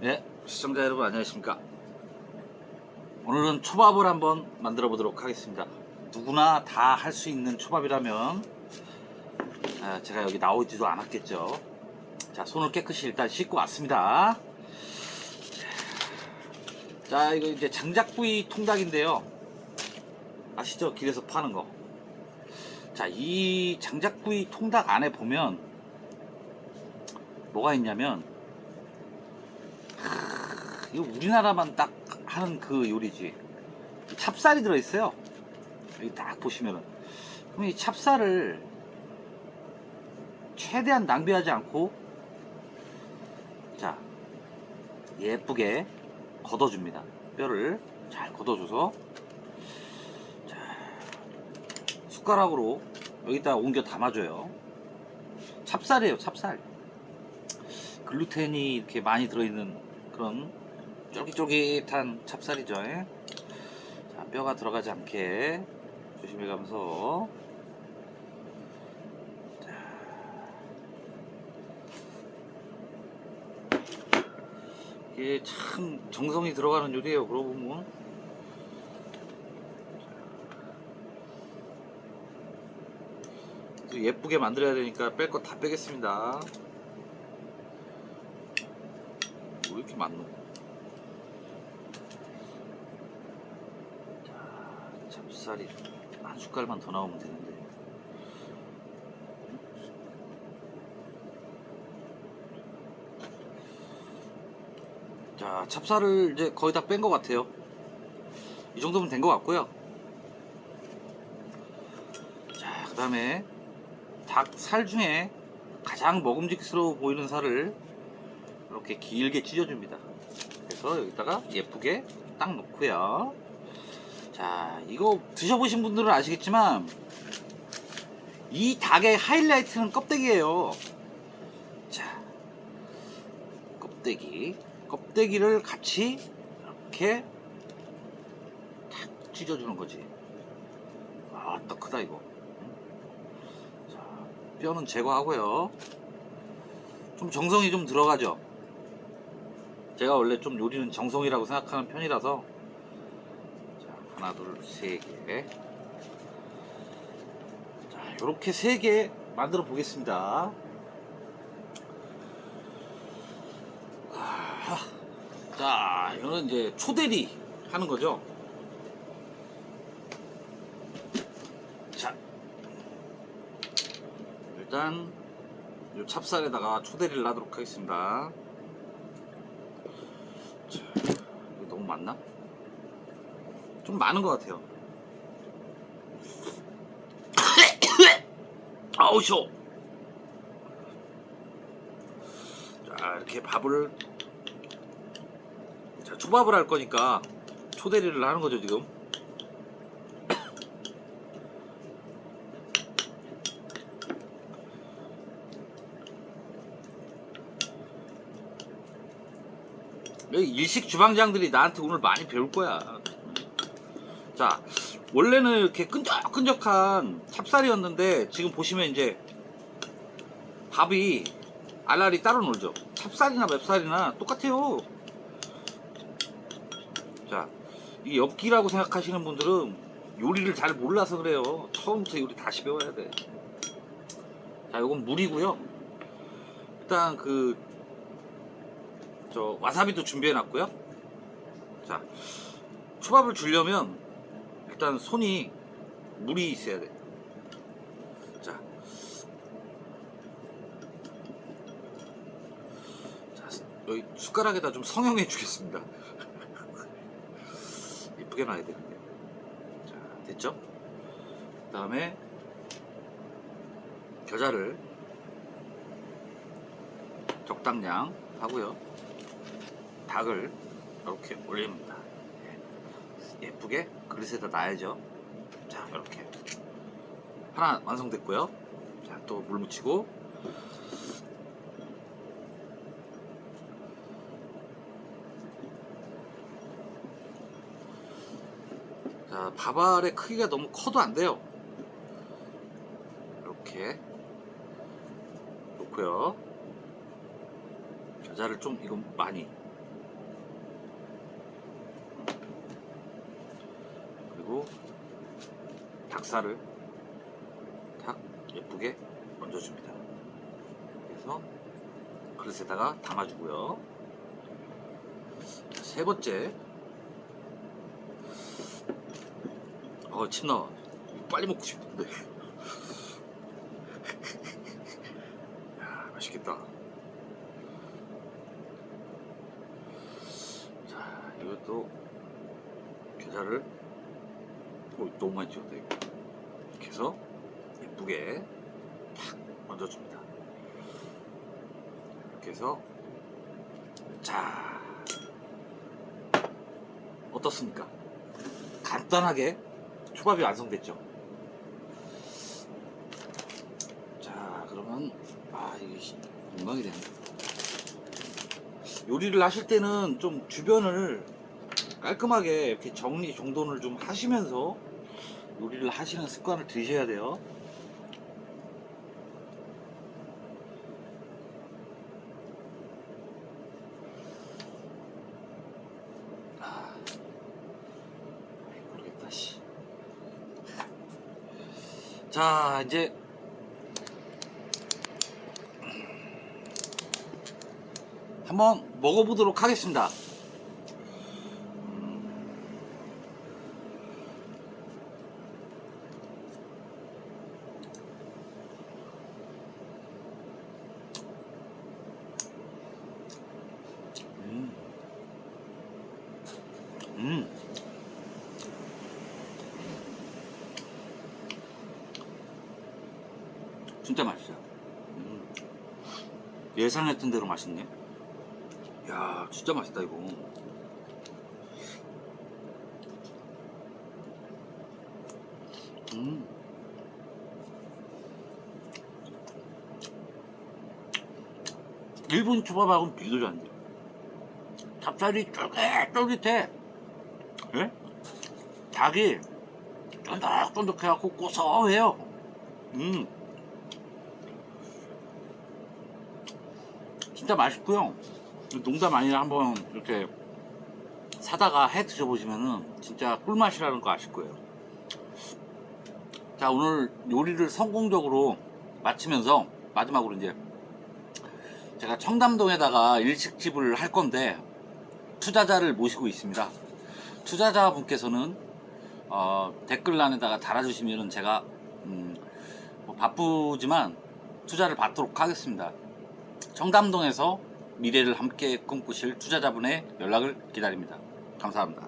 네, 시청자 여러분 안녕하십니까. 오늘은 초밥을 한번 만들어 보도록 하겠습니다. 누구나 다 할 수 있는 초밥이라면 제가 여기 나오지도 않았겠죠. 자, 손을 깨끗이 일단 씻고 왔습니다. 자, 이거 이제 장작구이 통닭인데요. 아시죠? 길에서 파는 거. 자, 이 장작구이 통닭 안에 보면 뭐가 있냐면 이거 우리나라만 딱 하는 그 요리지. 찹쌀이 들어있어요. 여기 딱 보시면은. 그럼 이 찹쌀을 최대한 낭비하지 않고, 자, 예쁘게 걷어줍니다. 뼈를 잘 걷어줘서, 자, 숟가락으로 여기다 옮겨 담아줘요. 찹쌀이에요, 찹쌀. 글루텐이 이렇게 많이 들어있는 그런 쫄깃쫄깃한 찹쌀이죠. 자, 뼈가 들어가지 않게 조심해 가면서, 이게 참 정성이 들어가는 요리예요. 그러고 보면 예쁘게 만들어야 되니까 뺄 거 다 빼겠습니다. 왜 이렇게 많노? 자, 찹쌀이 한 숟갈만 더 나오면 되는데. 자, 찹쌀을 이제 거의 다 뺀 것 같아요. 이 정도면 된 것 같고요. 자, 그 다음에 닭살 중에 가장 먹음직스러워 보이는 살을 이렇게 길게 찢어줍니다. 그래서 여기다가 예쁘게 딱 놓고요. 자, 이거 드셔보신 분들은 아시겠지만 이 닭의 하이라이트는 껍데기예요. 자, 껍데기를 같이 이렇게 탁 찢어주는 거지. 아, 딱 크다 이거. 자, 뼈는 제거하고요. 좀 정성이 좀 들어가죠. 제가 원래 좀 요리는 정성이라고 생각하는 편이라서. 자, 하나, 둘, 세 개. 자, 요렇게 세 개 만들어 보겠습니다. 자, 이거는 이제 초대리 하는 거죠. 자, 일단 이 찹쌀에다가 초대리를 하도록 하겠습니다. 자, 이거 너무 많나? 좀 많은 것 같아요. 아우 쇼. 자, 이렇게 밥을, 자, 초밥을 할 거니까 초대리를 하는 거죠 지금. 여기 일식 주방장들이 나한테 오늘 많이 배울 거야. 자, 원래는 이렇게 끈적끈적한 찹쌀이었는데 지금 보시면 이제 밥이 알알이 따로 놀죠. 찹쌀이나 맵쌀이나 똑같아요. 자, 이 엽기라고 생각하시는 분들은 요리를 잘 몰라서 그래요. 처음부터 요리 다시 배워야 돼. 자, 요건 물이고요. 일단 와사비도 준비해 놨고요. 자, 초밥을 주려면 일단 손이 물이 있어야 돼. 자, 여기 숟가락에다 좀 성형해 주겠습니다. 이쁘게 놔야 되는데. 자, 됐죠? 그 다음에 겨자를 적당량 하고요. 닭을 이렇게 올립니다. 예쁘게 그릇에다 놔야죠. 자, 이렇게 하나 완성됐고요. 자, 또 물 묻히고. 자, 밥알의 크기가 너무 커도 안 돼요. 이렇게 놓고요. 겨자를 좀 이건 많이 그리고 닭살을 탁 예쁘게 얹어줍니다. 그래서 그릇에다가 담아주고요. 세 번째, 침 나와. 빨리 먹고 싶은데. 야, 맛있겠다. 자, 이것도 겨자를 너무 많이 찍었다 이거. 이렇게 해서 예쁘게 탁 얹어줍니다. 이렇게 해서 자, 어떻습니까? 간단하게 초밥이 완성됐죠. 자, 그러면 이게 건강이 되네. 요리를 하실 때는 좀 주변을 깔끔하게 이렇게 정리 정돈을 좀 하시면서 요리를 하시는 습관을 들이셔야 돼요. 모르겠다 씨. 자, 이제 한번 먹어보도록 하겠습니다. 진짜 맛있어요. 예상했던 대로 맛있네. 야, 진짜 맛있다 이거. 일본 초밥하고는 비교도 안 돼. 찹쌀이 쫄깃쫄깃해. 예? 닭이 쫀득쫀득해갖고 고소해요. 진짜 맛있고요. 농담 아니라 한번 이렇게 사다가 해 드셔보시면은 진짜 꿀맛이라는 거 아실 거예요. 자, 오늘 요리를 성공적으로 마치면서 마지막으로 이제 제가 청담동에다가 일식집을 할 건데 투자자를 모시고 있습니다. 투자자분께서는 댓글란에다가 달아주시면은 제가 뭐 바쁘지만 투자를 받도록 하겠습니다. 청담동에서 미래를 함께 꿈꾸실 투자자분의 연락을 기다립니다. 감사합니다.